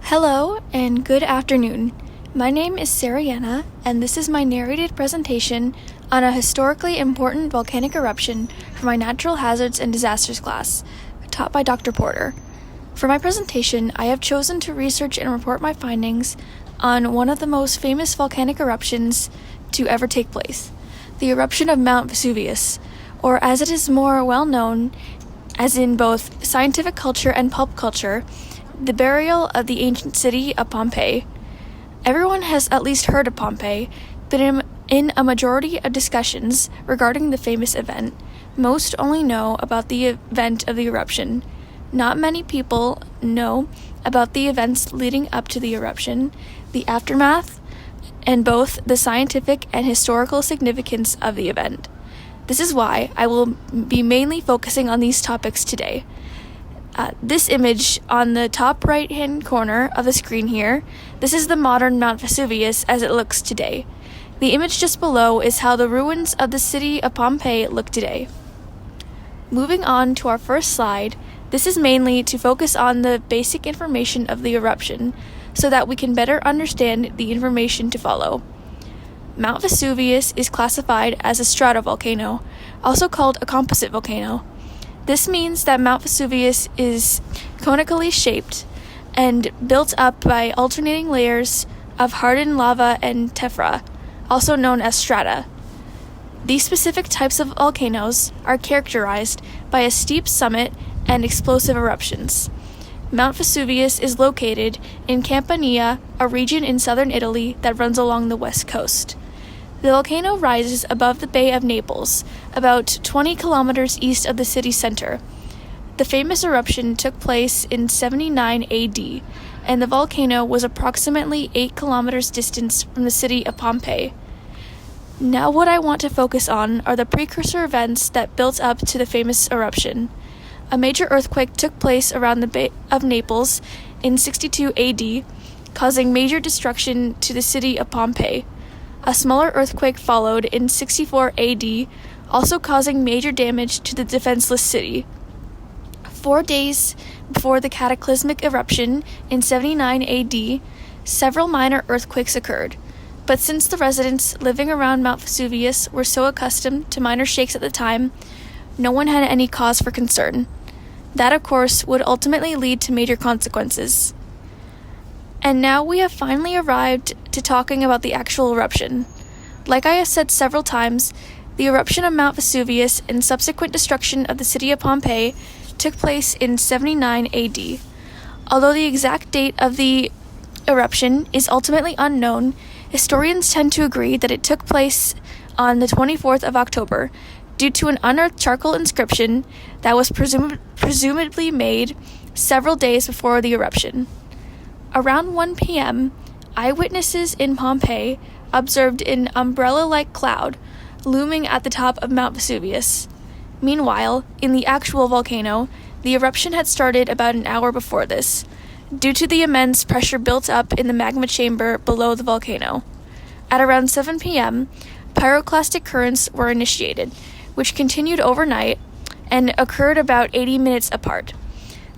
Hello and good afternoon. My name is Sarah, and this is my narrated presentation on a historically important volcanic eruption for my Natural Hazards and Disasters class, taught by Dr. Porter. For my presentation, I have chosen to research and report my findings on one of the most famous volcanic eruptions to ever take place, the eruption of Mount Vesuvius, or as it is more well known as in both scientific culture and pulp culture, the burial of the ancient city of Pompeii. Everyone has at least heard of Pompeii, but in a majority of discussions regarding the famous event, most only know about the event of the eruption. Not many people know about the events leading up to the eruption, the aftermath, and both the scientific and historical significance of the event. This is why I will be mainly focusing on these topics today. This image on the top right-hand corner of the screen here, this is the modern Mount Vesuvius as it looks today. The image just below is how the ruins of the city of Pompeii look today. Moving on to our first slide, this is mainly to focus on the basic information of the eruption so that we can better understand the information to follow. Mount Vesuvius is classified as a stratovolcano, also called a composite volcano. This means that Mount Vesuvius is conically shaped and built up by alternating layers of hardened lava and tephra, also known as strata. These specific types of volcanoes are characterized by a steep summit and explosive eruptions. Mount Vesuvius is located in Campania, a region in southern Italy that runs along the west coast. The volcano rises above the Bay of Naples, about 20 kilometers east of the city center. The famous eruption took place in 79 AD, and the volcano was approximately 8 kilometers distant from the city of Pompeii. Now what I want to focus on are the precursor events that built up to the famous eruption. A major earthquake took place around the Bay of Naples in 62 AD, causing major destruction to the city of Pompeii. A smaller earthquake followed in 64 AD, also causing major damage to the defenseless city. 4 days before the cataclysmic eruption in 79 AD, several minor earthquakes occurred. But since the residents living around Mount Vesuvius were so accustomed to minor shakes at the time, no one had any cause for concern. That, of course, would ultimately lead to major consequences. And now we have finally arrived to talking about the actual eruption. Like I have said several times, the eruption of Mount Vesuvius and subsequent destruction of the city of Pompeii took place in 79 AD. Although the exact date of the eruption is ultimately unknown, historians tend to agree that it took place on the 24th of October due to an unearthed charcoal inscription that was presumably made several days before the eruption. Around 1 p.m., eyewitnesses in Pompeii observed an umbrella-like cloud looming at the top of Mount Vesuvius. Meanwhile, in the actual volcano, the eruption had started about an hour before this, due to the immense pressure built up in the magma chamber below the volcano. At around 7 p.m., pyroclastic currents were initiated, which continued overnight and occurred about 80 minutes apart.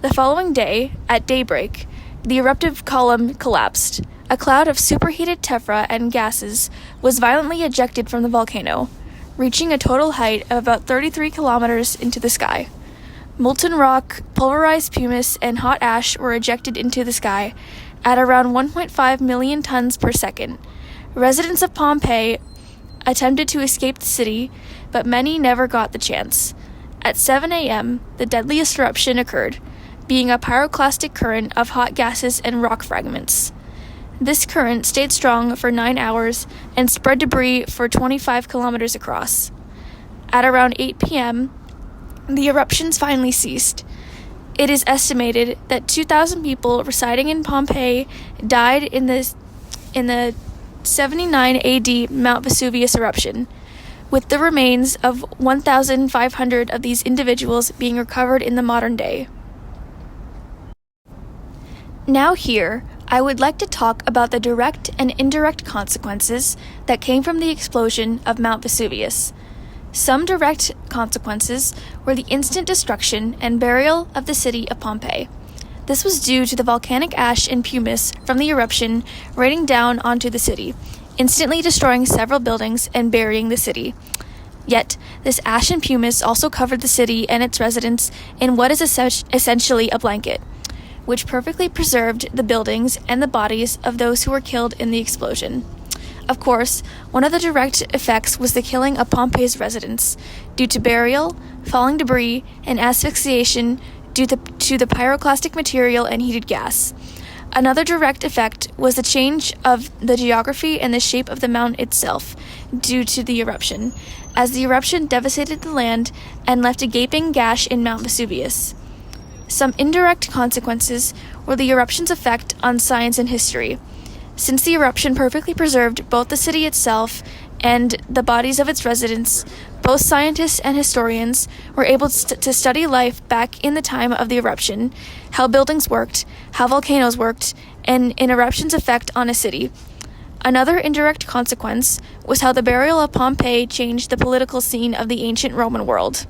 The following day, at daybreak, the eruptive column collapsed. A cloud of superheated tephra and gases was violently ejected from the volcano, reaching a total height of about 33 kilometers into the sky. Molten rock, pulverized pumice, and hot ash were ejected into the sky at around 1.5 million tons per second. Residents of Pompeii attempted to escape the city, but many never got the chance. At 7 a.m., the deadliest eruption occurred, being a pyroclastic current of hot gases and rock fragments. This current stayed strong for 9 hours and spread debris for 25 kilometers across. At around 8 p.m., the eruptions finally ceased. It is estimated that 2,000 people residing in Pompeii died in the 79 AD Mount Vesuvius eruption, with the remains of 1,500 of these individuals being recovered in the modern day. Now here, I would like to talk about the direct and indirect consequences that came from the explosion of Mount Vesuvius. Some direct consequences were the instant destruction and burial of the city of Pompeii. This was due to the volcanic ash and pumice from the eruption raining down onto the city, instantly destroying several buildings and burying the city. Yet, this ash and pumice also covered the city and its residents in what is essentially a blanket, which perfectly preserved the buildings and the bodies of those who were killed in the explosion. Of course, one of the direct effects was the killing of Pompeii's residents, due to burial, falling debris, and asphyxiation due to the pyroclastic material and heated gas. Another direct effect was the change of the geography and the shape of the mountain itself due to the eruption, as the eruption devastated the land and left a gaping gash in Mount Vesuvius. Some indirect consequences were the eruption's effect on science and history. Since the eruption perfectly preserved both the city itself and the bodies of its residents, both scientists and historians were able to study life back in the time of the eruption, how buildings worked, how volcanoes worked, and an eruption's effect on a city. Another indirect consequence was how the burial of Pompey changed the political scene of the ancient Roman world.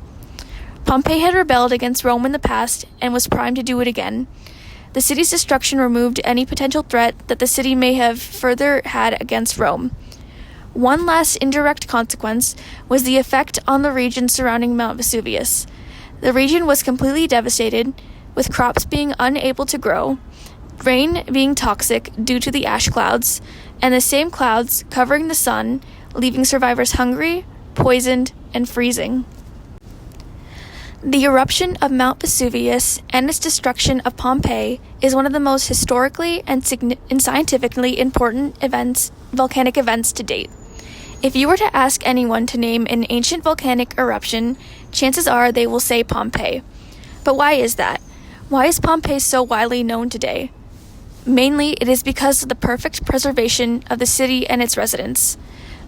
Pompey had rebelled against Rome in the past and was primed to do it again. The city's destruction removed any potential threat that the city may have further had against Rome. One last indirect consequence was the effect on the region surrounding Mount Vesuvius. The region was completely devastated, with crops being unable to grow, rain being toxic due to the ash clouds, and the same clouds covering the sun, leaving survivors hungry, poisoned, and freezing. The eruption of Mount Vesuvius and its destruction of Pompeii is one of the most historically and scientifically important volcanic events to date. If you were to ask anyone to name an ancient volcanic eruption, chances are they will say Pompeii. But why is that? Why is Pompeii so widely known today? Mainly, it is because of the perfect preservation of the city and its residents.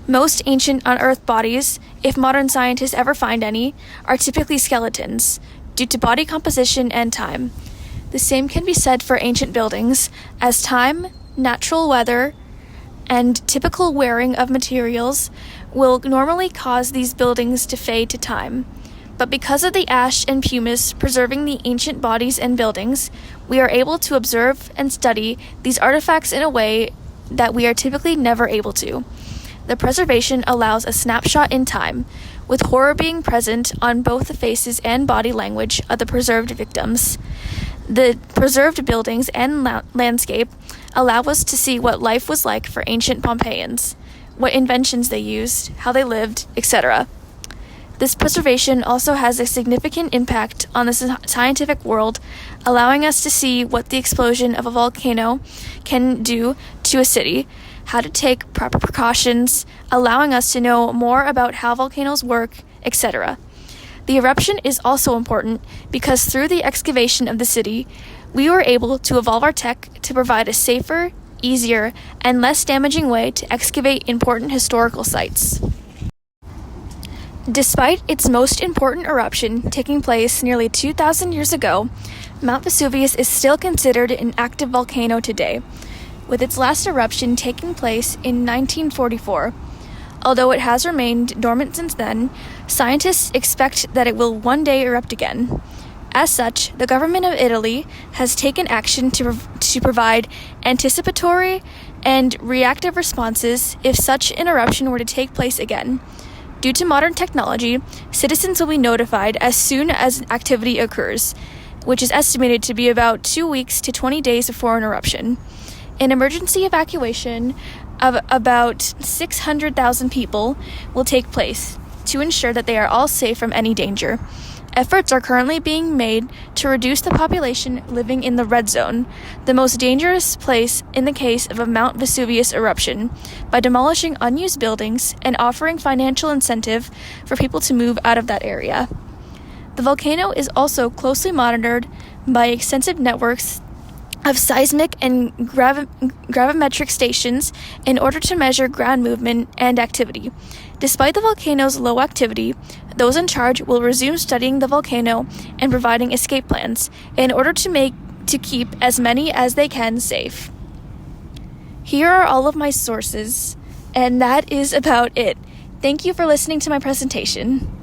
Most ancient unearthed bodies, if modern scientists ever find any, are typically skeletons, due to body composition and time. The same can be said for ancient buildings, as time, natural weather, and typical wearing of materials will normally cause these buildings to fade to time. But because of the ash and pumice preserving the ancient bodies and buildings, we are able to observe and study these artifacts in a way that we are typically never able to. The preservation allows a snapshot in time, with horror being present on both the faces and body language of the preserved victims. The preserved buildings and landscape allow us to see what life was like for ancient Pompeians, what inventions they used, how they lived, etc. This preservation also has a significant impact on the scientific world, allowing us to see what the explosion of a volcano can do to a city, how to take proper precautions, allowing us to know more about how volcanoes work, etc. The eruption is also important because through the excavation of the city, we were able to evolve our tech to provide a safer, easier, and less damaging way to excavate important historical sites. Despite its most important eruption taking place nearly 2,000 years ago, Mount Vesuvius is still considered an active volcano today, with its last eruption taking place in 1944. Although it has remained dormant since then, scientists expect that it will one day erupt again. As such, the government of Italy has taken action to provide anticipatory and reactive responses if such an eruption were to take place again. Due to modern technology, citizens will be notified as soon as activity occurs, which is estimated to be about 2 weeks to 20 days before an eruption. An emergency evacuation of about 600,000 people will take place to ensure that they are all safe from any danger. Efforts are currently being made to reduce the population living in the red zone, the most dangerous place in the case of a Mount Vesuvius eruption, by demolishing unused buildings and offering financial incentive for people to move out of that area. The volcano is also closely monitored by extensive networks of seismic and gravimetric stations in order to measure ground movement and activity. Despite the volcano's low activity, those in charge will resume studying the volcano and providing escape plans in order to keep as many as they can safe. Here are all of my sources, and that is about it. Thank you for listening to my presentation.